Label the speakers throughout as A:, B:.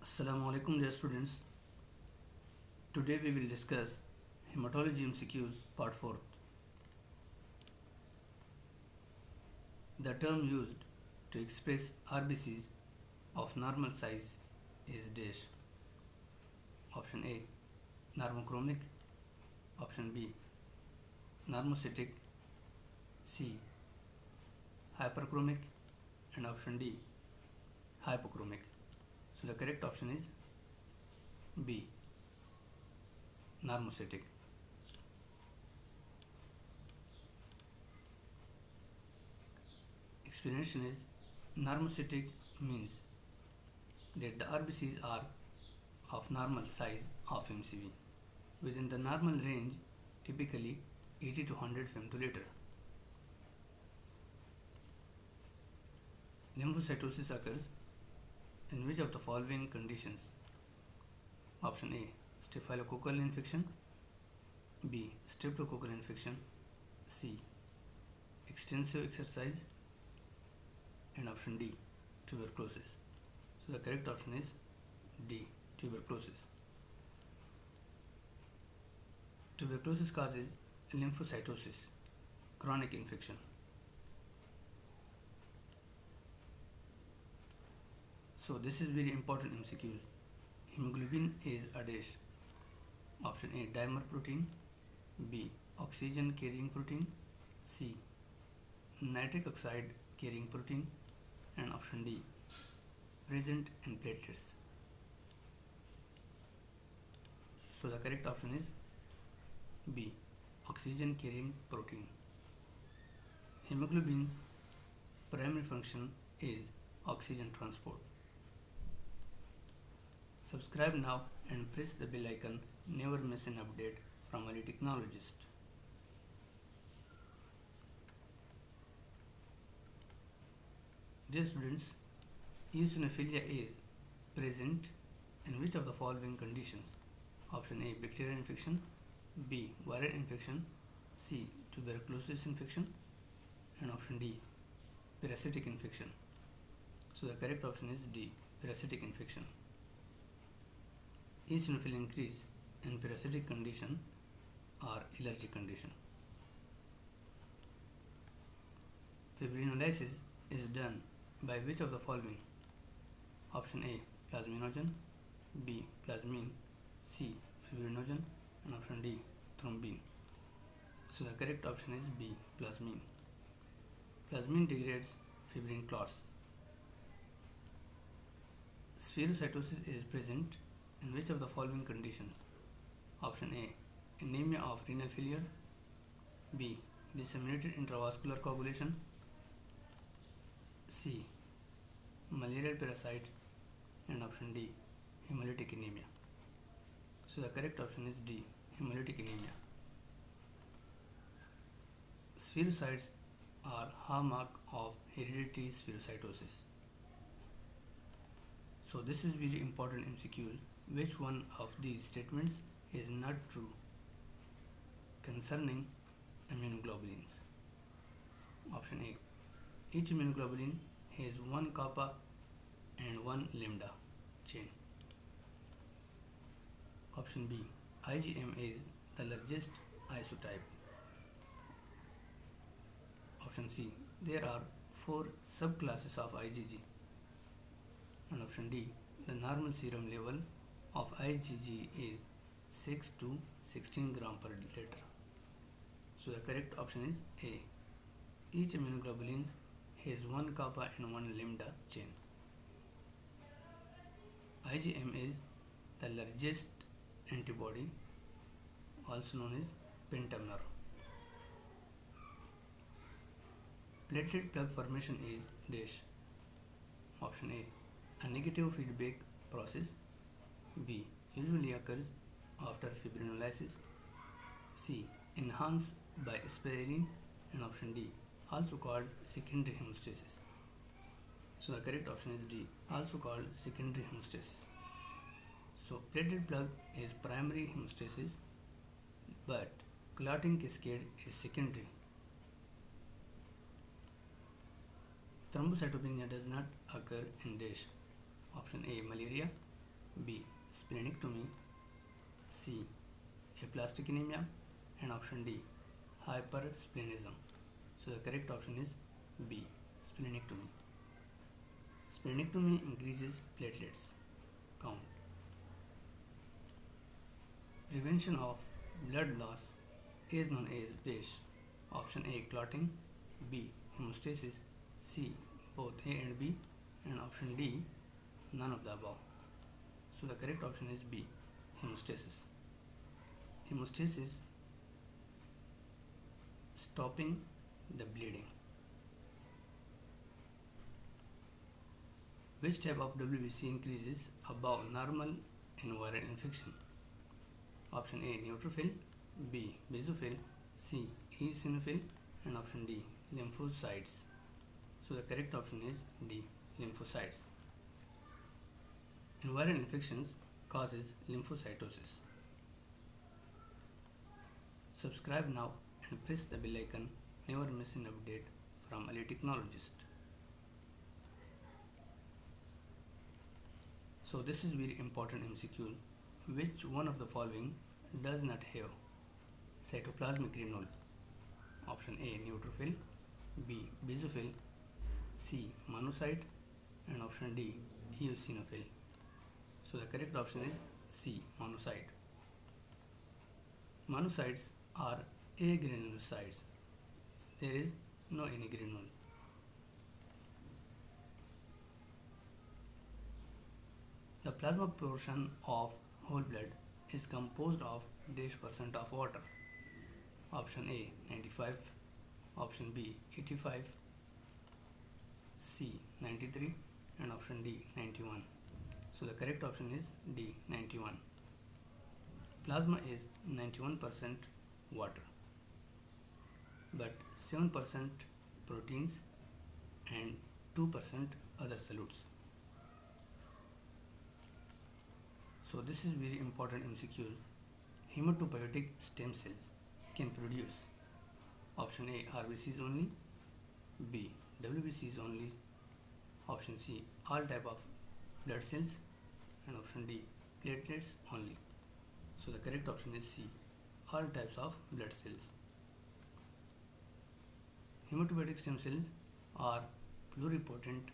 A: Assalamu alaikum dear students. Today we will discuss Hematology MCQs part 4th. The term used to express RBCs of normal size is dash. Option A, normochromic. Option B, normocytic. C, hyperchromic. And option D, hypochromic. So the correct option is B, normocytic. Explanation is normocytic means that the RBCs are of normal size of MCV within the normal range, typically 80 to 100 femtoliter. Lymphocytosis occurs in which of the following conditions? Option A, staphylococcal infection. B, streptococcal infection. C, extensive exercise. And option D, tuberculosis. So the correct option is D, tuberculosis. Tuberculosis causes lymphocytosis, chronic infection. So this is very important MCQs. Hemoglobin is a dash. Option A, dimer protein. B, oxygen carrying protein. C, nitric oxide carrying protein. And option D, present in platelets. So the correct option is B, oxygen carrying protein. Hemoglobin's primary function is oxygen transport. Subscribe now and press the bell icon. Never miss an update from a technologist. Dear students, eosinophilia is present in which of the following conditions? Option A, bacterial infection. B, viral infection. C, tuberculosis infection. And option D, parasitic infection. So the correct option is D, parasitic infection. Eosinophil increase in parasitic condition or allergic condition. Fibrinolysis is done by which of the following? Option A, plasminogen. B, plasmine. C, fibrinogen. And option D, thrombin. So the correct option is B, plasmine. Plasmine degrades fibrin clots. Spherocytosis is present in which of the following conditions? Option A, anemia of renal failure. B, disseminated intravascular coagulation. C, malarial parasite. And option D, hemolytic anemia. So the correct option is D, hemolytic anemia. Spherocytes are hallmark of hereditary spherocytosis. So this is very important MCQs. Which one of these statements is not true concerning immunoglobulins? Option A, each immunoglobulin has one kappa and one lambda chain. Option B, IgM is the largest isotype. Option C, there are 4 subclasses of IgG. And option D, the normal serum level of IgG is 6 to 16 gram per liter. So the correct option is A. Each immunoglobulin has one kappa and one lambda chain. IgM is the largest antibody, also known as pentamer. Platelet plug formation is dash. Option A, a negative feedback process. B, usually occurs after fibrinolysis. C, enhanced by aspirin. And option D, also called secondary hemostasis. So the correct option is D, also called secondary hemostasis. So platelet plug is primary hemostasis, but clotting cascade is secondary. Thrombocytopenia does not occur in dash. Option A, malaria. B. Splenectomy, C. Aplastic anemia, and option D. Hypersplenism. So the correct option is B. Splenectomy. Splenectomy increases platelets count. Prevention of blood loss is known as dash. Option A. Clotting, B. Hemostasis, C. Both A and B, and option D. None of the above. So the correct option is B. Hemostasis. Hemostasis, stopping the bleeding. Which type of WBC increases above normal in viral infection? Option A. Neutrophil, B. Basophil, C. Eosinophil, and option D. Lymphocytes. So the correct option is D. Lymphocytes. In viral infections causes lymphocytosis. Subscribe now and press the bell icon. Never miss an update from a technologist. So this is very important MCQ. Which one of the following does not have cytoplasmic granule? Option A. Neutrophil, B. Basophil, C. Monocyte, and option D. Eosinophil. So the correct option is C. Monocyte. Monocytes are agranulocytes. There is no any granule. The plasma portion of whole blood is composed of dash% of water. Option A 95, option B 85, C 93, and option D 91. So the correct option is D 91. Plasma is 91% water, but 7% proteins and 2% other solutes. So this is very important MCQs. Hematopoietic stem cells can produce option A RBCs only, B WBCs only, option C all type of blood cells, and option D platelets only. So the correct option is C, all types of blood cells. Hematopoietic stem cells are pluripotent.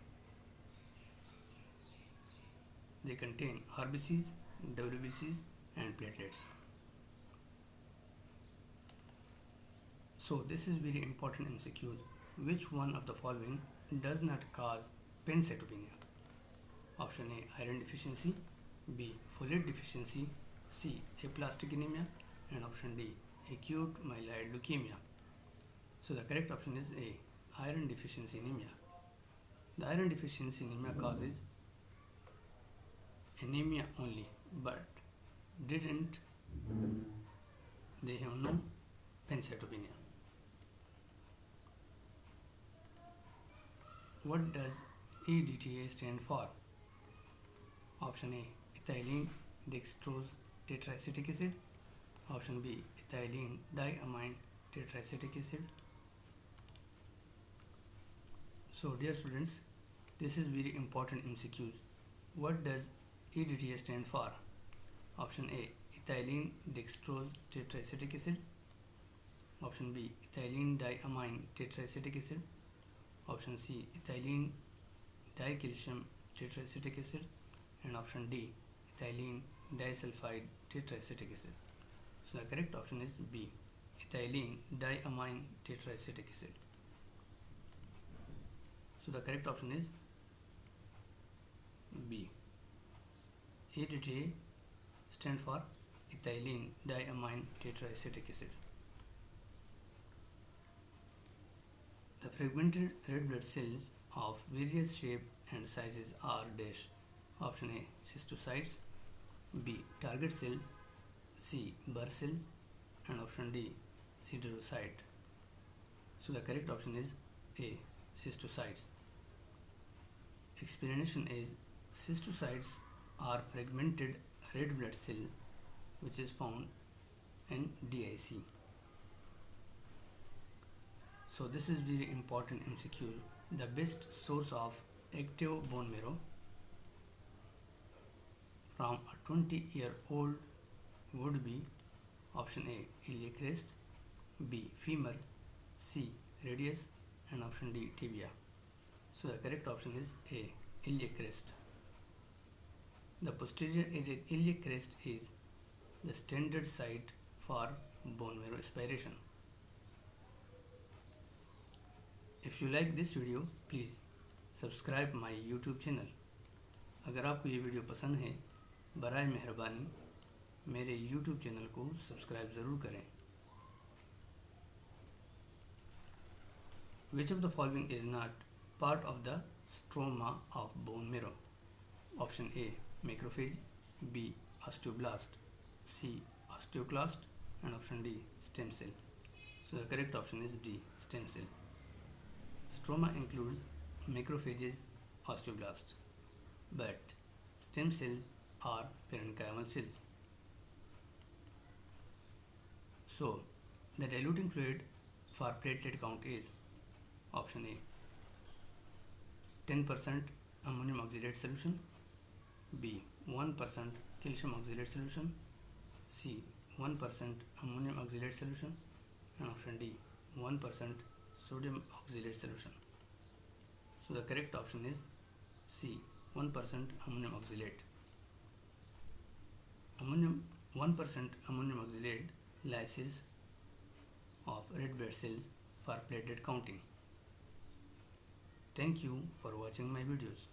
A: They contain RBCs, WBCs, and platelets. So this is very important MCQs. Which one of the following does not cause pancytopenia? Option A iron deficiency, B folate deficiency, C aplastic anemia, and option D acute myeloid leukemia. So the correct option is A iron deficiency anemia. The iron deficiency anemia causes anemia only, but they have no pancytopenia. What does ETEA stand for? Option A ethylene dextrose tetraacetic acid, option B ethylene diamine tetraacetic acid. So dear students, this is very important MCQs. What does ETEA stand for? Option A ethylene dextrose tetraacetic acid, option B ethylene diamine tetraacetic acid, option C ethylene dicalcium tetraacetic acid, and option D ethylene disulfide tetraacetic acid. So the correct option is B ethylene diamine tetraacetic acid. So the correct option is B. ETEA stand for ethylene diamine tetraacetic acid. The fragmented red blood cells of various shape and sizes are dash. Option A cystocytes, B target cells, C Burr cells, and option D siderocyte. So the correct option is A cystocytes. Explanation is cystocytes are fragmented red blood cells which is found in DIC. So this is very important MCQ. The best source of active bone marrow from a 20-year-old would be option A, iliac crest, B, femur, C, radius, and option D, tibia. So the correct option is A, iliac crest. The posterior iliac crest is the standard site for bone marrow aspiration. If you like this video, please subscribe my YouTube channel. अगर आपको ये video पसंद है, बराए मेहरबानी मेरे YouTube channel को subscribe ज़रूर करें. Which of the following is not part of the stroma of bone marrow? Option A, macrophage, B, osteoblast, C, osteoclast, and option D, stem cell. So the correct option is D, stem cell. Stroma includes macrophages, osteoblast, but stem cells are parenchymal cells. So the diluting fluid for platelet count is option A, 10% ammonium oxalate solution, B, 1% calcium oxalate solution, C, 1% ammonium oxalate solution, and option D, 1% sodium oxalate solution. So the correct option is C, 1% ammonium oxalate. 1% ammonium oxalate lysis of red blood cells for platelet counting. Thank you for watching my videos.